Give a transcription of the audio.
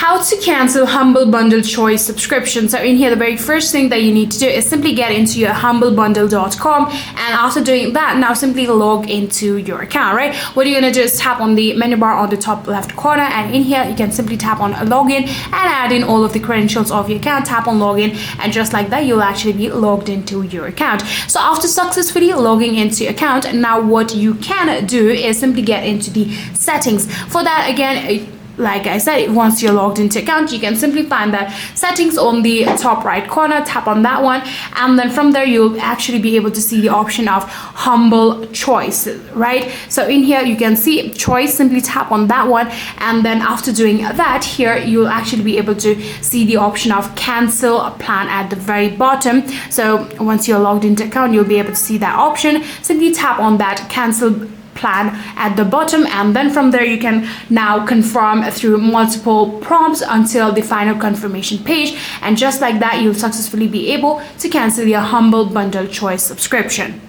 How to cancel Humble Bundle Choice subscription. So in here, the very first thing that you need to do is simply get into your humblebundle.com, and after doing that, now simply log into your account, right? What you're gonna do is tap on the menu bar on the top left corner, and in here you can simply tap on login and add in all of the credentials of your account. Tap on login, and just like that, you'll actually be logged into your account. So after successfully logging into your account, now what you can do is simply get into the settings. For that, again, like I said, once you're logged into account, you can simply find that settings on the top right corner. Tap on that one, and then from there you'll actually be able to see the option of humble choice, right? So in here you can see choice. Simply tap on that one, and then after doing that, here you'll actually be able to see the option of cancel a plan at the very bottom. So once you're logged into account, you'll be able to see that option. Simply tap on that cancel plan at the bottom, and then from there you can now confirm through multiple prompts until the final confirmation page, and just like that, you'll successfully be able to cancel your Humble Bundle Choice subscription.